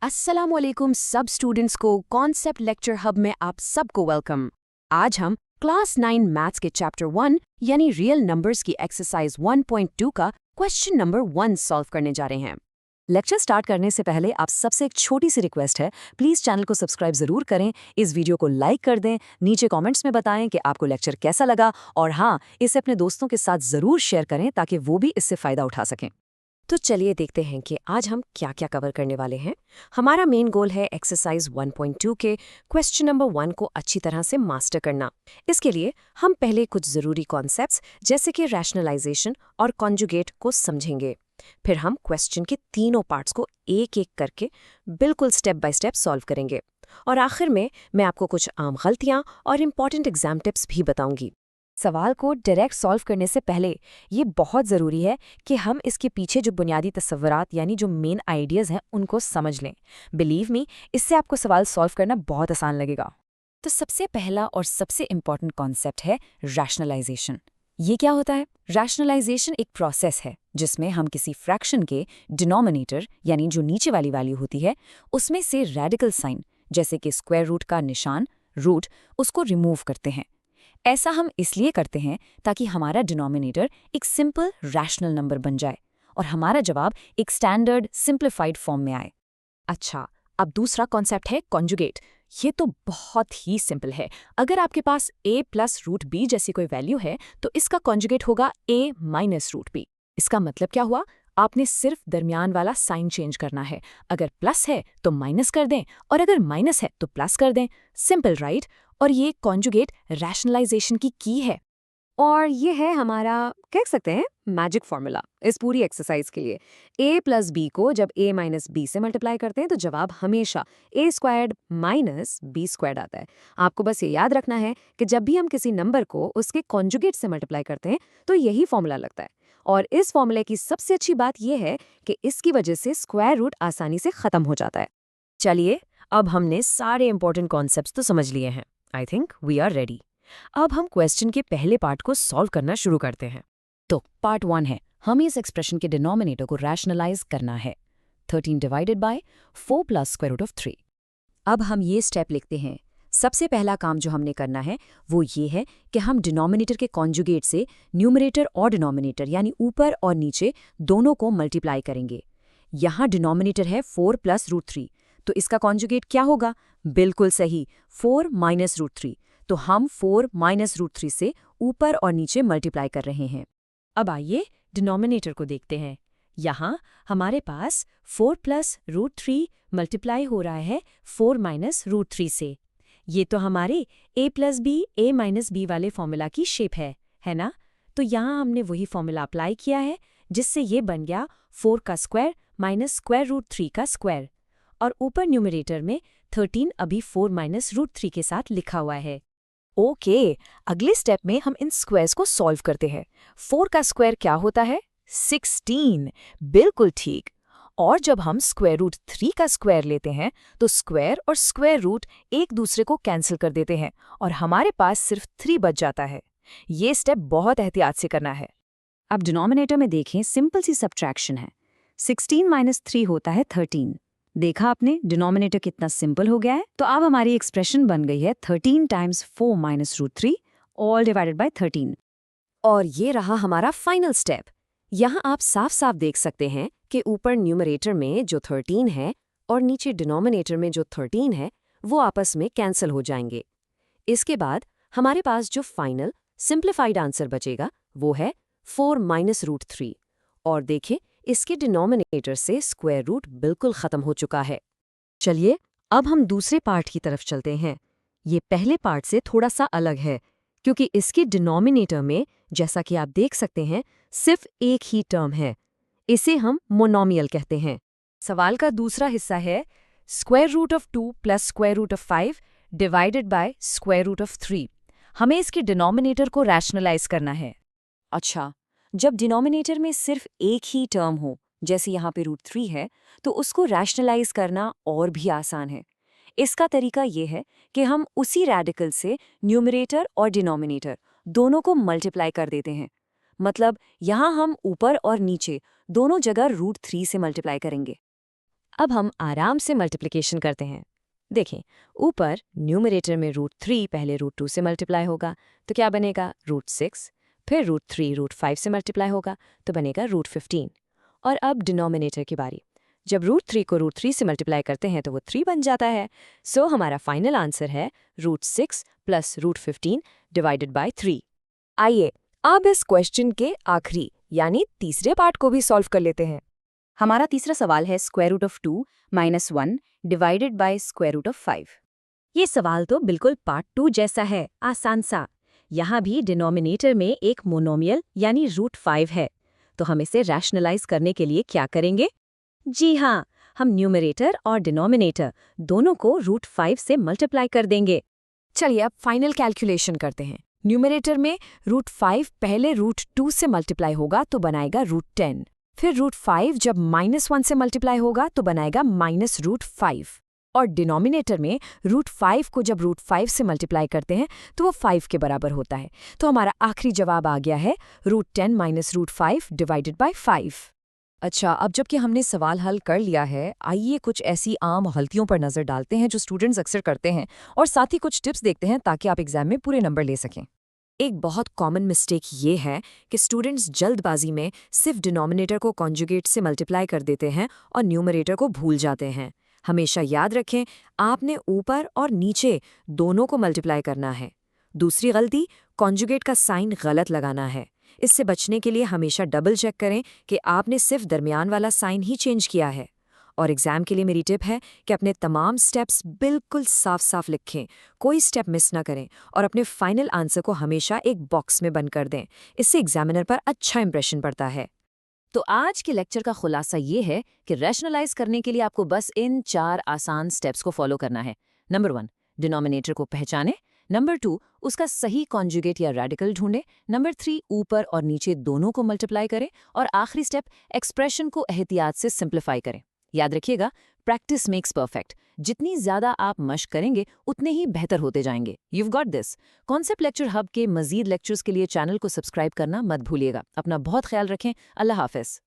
अस्सलामुअलैकुम सब स्टूडेंट्स को कॉन्सेप्ट लेक्चर हब में आप सबको वेलकम। आज हम क्लास 9 मैथ्स के चैप्टर 1 यानी रियल नंबर्स की एक्सरसाइज 1.2 का क्वेश्चन नंबर 1 सॉल्व करने जा रहे हैं। लेक्चर स्टार्ट करने से पहले आप सबसे एक छोटी सी रिक्वेस्ट है, प्लीज चैनल को सब्सक्राइब जरूर करें, इस वीडियो को लाइक कर दें, नीचे कमेंट्स में बताएं कि आपको लेक्चर कैसा लगा और हाँ, इसे अपने दोस्तों के साथ जरूर शेयर करें ताकि वो भी इससे फायदा उठा सकें। तो चलिए देखते हैं कि आज हम क्या क्या कवर करने वाले हैं। हमारा मेन गोल है एक्सरसाइज 1.2 के क्वेश्चन नंबर 1 को अच्छी तरह से मास्टर करना। इसके लिए हम पहले कुछ ज़रूरी कॉन्सेप्ट्स जैसे कि रैशनलाइजेशन और कॉन्जुगेट को समझेंगे। फिर हम क्वेश्चन के तीनों पार्ट्स को एक एक करके बिल्कुल स्टेप बाय स्टेप सॉल्व करेंगे। और आखिर में मैं आपको कुछ आम गलतियां और इम्पॉर्टेंट एग्जाम टिप्स भी बताऊंगी। सवाल को डायरेक्ट सॉल्व करने से पहले ये बहुत ज़रूरी है कि हम इसके पीछे जो बुनियादी तस्वुरात यानी जो मेन आइडियाज़ हैं उनको समझ लें। बिलीव मी, इससे आपको सवाल सॉल्व करना बहुत आसान लगेगा। तो सबसे पहला और सबसे इम्पॉर्टेंट कॉन्सेप्ट है रैशनलाइजेशन। ये क्या होता है? रैशनलाइजेशन एक प्रोसेस है जिसमें हम किसी फ्रैक्शन के डिनोमिनेटर यानी जो नीचे वाली वैल्यू होती है उसमें से रेडिकल साइन जैसे कि स्क्वायर रूट का निशान रूट उसको रिमूव करते हैं। ऐसा हम इसलिए करते हैं ताकि हमारा डिनोमिनेटर एक सिंपल रैशनल नंबर बन जाए और हमारा जवाब एक स्टैंडर्ड सिंप्लीफाइड फॉर्म में आए। अच्छा, अब दूसरा कॉन्सेप्ट है कॉन्जुगेट। ये तो बहुत ही सिंपल है। अगर आपके पास a प्लस रूट बी जैसी कोई वैल्यू है तो इसका कॉन्जुगेट होगा a माइनस रूट बी। इसका मतलब क्या हुआ? आपने सिर्फ दरमियान वाला साइन चेंज करना है। अगर प्लस है तो माइनस कर दें और अगर माइनस है तो प्लस कर दें। Simple right? और ये कॉन्जुगेट रैशनलाइजेशन की है। और ये है हमारा, कह सकते हैं, मैजिक फॉर्मूला इस पूरी एक्सरसाइज के लिए। a प्लस बी को जब a माइनस बी से मल्टीप्लाई करते हैं तो जवाब हमेशा a squared minus B squared आता है। आपको बस ये याद रखना है कि जब भी हम किसी नंबर को उसके कॉन्जुगेट से मल्टीप्लाई करते हैं तो यही फॉर्मूला लगता है। और इस फॉर्मूले की सबसे अच्छी बात यह है कि इसकी वजह से स्क्वायर रूट आसानी से खत्म हो जाता है। चलिए, अब हमने सारे इंपॉर्टेंट कॉन्सेप्ट्स तो समझ लिए हैं। I think we are ready. अब हम क्वेश्चन के पहले पार्ट को सॉल्व करना शुरू करते हैं। तो पार्ट 1 है, हमें इस एक्सप्रेशन के डिनोमिनेटर को रैशनलाइज करना है। 13 divided by 4 plus square root of 3। अब हम ये स्टेप लिखते हैं। सबसे पहला काम जो हमने करना है वो ये है कि हम डिनोमिनेटर के कॉन्जुगेट से न्यूमरेटर और डिनोमिनेटर यानी ऊपर और नीचे दोनों को मल्टीप्लाई करेंगे। यहाँ डिनोमिनेटर है 4 प्लस रूट 3, तो इसका कॉन्जुगेट क्या होगा? बिल्कुल सही, 4 माइनस रूट 3। तो हम 4 माइनस रूट 3 से ऊपर और नीचे मल्टीप्लाई कर रहे हैं। अब आइए डिनोमिनेटर को देखते हैं। यहाँ हमारे पास 4 प्लस रूट 3 मल्टीप्लाई हो रहा है 4 माइनस रूट 3 से। ये तो हमारे a plus B a minus B वाले फॉर्मूला की शेप है ना? तो यहाँ हमने वही फॉर्मूला अप्लाई किया है जिससे ये बन गया 4 का स्क्वायर माइनस स्क्वायर रूट 3 का स्क्वायर। और ऊपर न्यूमरेटर में 13 अभी 4 माइनस रूट 3 के साथ लिखा हुआ है। ओके, अगले स्टेप में हम इन स्क्वायर्स को सॉल्व करते हैं। 4 का स्क्वायर क्या होता है? 16। बिल्कुल ठीक। और जब हम स्क्वायर रूट 3 का स्क्वायर लेते हैं तो स्क्वायर और स्क्वायर रूट एक दूसरे को कैंसिल कर देते हैं और हमारे पास सिर्फ 3 बच जाता है। ये स्टेप बहुत एहतियात से करना है। अब डिनोमिनेटर में देखें, सिंपल सी सब्ट्रैक्शन है। 16 माइनस 3 होता है 13। देखा आपने डिनोमिनेटर कितना सिंपल हो गया है? तो अब हमारी एक्सप्रेशन बन गई है 13 times 4 minus root 3 all divided by 13। और ये रहा हमारा फाइनल स्टेप। यहाँ आप साफ साफ देख सकते हैं कि ऊपर न्यूमरेटर में जो 13 है और नीचे डिनोमिनेटर में जो 13 है वो आपस में कैंसिल हो जाएंगे। इसके बाद हमारे पास जो फाइनल सिंप्लीफाइड आंसर बचेगा वो है 4 माइनस रूट 3। और देखिए, इसके डिनोमिनेटर से स्क्वायर रूट बिल्कुल खत्म हो चुका है। चलिए, अब हम दूसरे पार्ट की तरफ चलते हैं। ये पहले पार्ट से थोड़ा सा अलग है क्योंकि इसके डिनोमिनेटर में, जैसा कि आप देख सकते हैं, सिर्फ एक ही टर्म है। इसे हम मोनोमियल कहते हैं। सवाल का दूसरा हिस्सा है square root of 2 plus square root of 5 divided by square root of 3। हमें इसके डिनोमिनेटर को रैशनलाइज करना है। अच्छा, जब डिनोमिनेटर में सिर्फ एक ही टर्म हो, जैसे यहाँ पे रूट 3 है, तो उसको रैशनलाइज करना और भी आसान है। इसका तरीका ये है कि हम उसी रेडिकल से न्यूमरेटर और डिनोमिनेटर दोनों को मल्टीप्लाई कर देते हैं। मतलब यहाँ हम ऊपर और नीचे दोनों जगह रूट 3 से मल्टीप्लाई करेंगे। अब हम आराम से मल्टीप्लिकेशन करते हैं। देखें, ऊपर न्यूमरेटर में √3 पहले √2 से मल्टीप्लाई होगा तो क्या बनेगा √6, फिर √3 √5 से मल्टीप्लाई होगा तो बनेगा √15। और अब डिनोमिनेटर की बारी। जब √3 को √3 से मल्टीप्लाई करते हैं तो वो 3 बन जाता है। सो हमारा फाइनल आंसर है √6 प्लस √15 डिवाइडेड बाय 3। आइए अब इस क्वेश्चन के आखिरी यानी तीसरे पार्ट को भी सॉल्व कर लेते हैं। हमारा तीसरा सवाल है √2 - 1 डिवाइडेड बाय √5। ये सवाल तो बिल्कुल पार्ट 2 जैसा है, आसान सा। यहाँ भी डिनोमिनेटर में एक मोनोमियल यानी √5 है, तो हम इसे रैशनलाइज करने के लिए क्या करेंगे? जी हाँ, हम न्यूमरेटर और डिनोमिनेटर दोनों को √5 से मल्टीप्लाई कर देंगे। चलिए अब फाइनल कैलकुलेशन करते हैं। न्यूमरेटर में √5 पहले √2 से मल्टीप्लाई होगा तो बनाएगा √10, फिर √5 जब -1 से मल्टीप्लाई होगा तो बनाएगा -√5, और डिनोमिनेटर में √5 को जब √5 से मल्टीप्लाई करते हैं तो वो 5 के बराबर होता है। तो हमारा आखिरी जवाब आ गया है √10 - √5 डिवाइडेड बाय 5। अच्छा, अब जबकि हमने सवाल हल कर लिया है, आइए कुछ ऐसी आम गलतियों पर नज़र डालते हैं जो स्टूडेंट्स अक्सर करते हैं, और साथ ही कुछ टिप्स देखते हैं ताकि आप एग्जाम में पूरे नंबर ले सकें। एक बहुत कॉमन मिस्टेक ये है कि स्टूडेंट्स जल्दबाजी में सिर्फ डिनोमिनेटर को कॉन्जुगेट से मल्टीप्लाई कर देते हैं और न्यूमरेटर को भूल जाते हैं। हमेशा याद रखें, आपने ऊपर और नीचे दोनों को मल्टीप्लाई करना है। दूसरी गलती, कॉन्जुगेट का साइन गलत लगाना है। इससे बचने के लिए हमेशा डबल चेक करें कि आपने सिर्फ दरमियान वाला साइन ही चेंज किया है। और एग्जाम के लिए मेरी टिप है कि अपने तमाम स्टेप्स बिल्कुल साफ साफ लिखें, कोई स्टेप मिस ना करें, और अपने फाइनल आंसर को हमेशा एक बॉक्स में बंद कर दें। इससे एग्जामिनर पर अच्छा इंप्रेशन पड़ता है। तो आज के लेक्चर का खुलासा ये है कि रैशनलाइज करने के लिए आपको बस इन 4 आसान स्टेप्स को फॉलो करना है। नंबर 1, डिनोमिनेटर को पहचानें। नंबर 2, उसका सही कॉन्जुगेट या रेडिकल ढूंढें। नंबर 3, ऊपर और नीचे दोनों को मल्टीप्लाई करें। और आखिरी स्टेप, एक्सप्रेशन को एहतियात से सिंप्लीफाई करें। याद रखिएगा, प्रैक्टिस मेक्स परफेक्ट। जितनी ज्यादा आप मश्क करेंगे उतने ही बेहतर होते जाएंगे। You've got this। Concept lecture hub के मजीद लेक्चर्स के लिए चैनल को सब्सक्राइब करना मत भूलिएगा। अपना बहुत ख्याल रखें। अल्लाह हाफिज।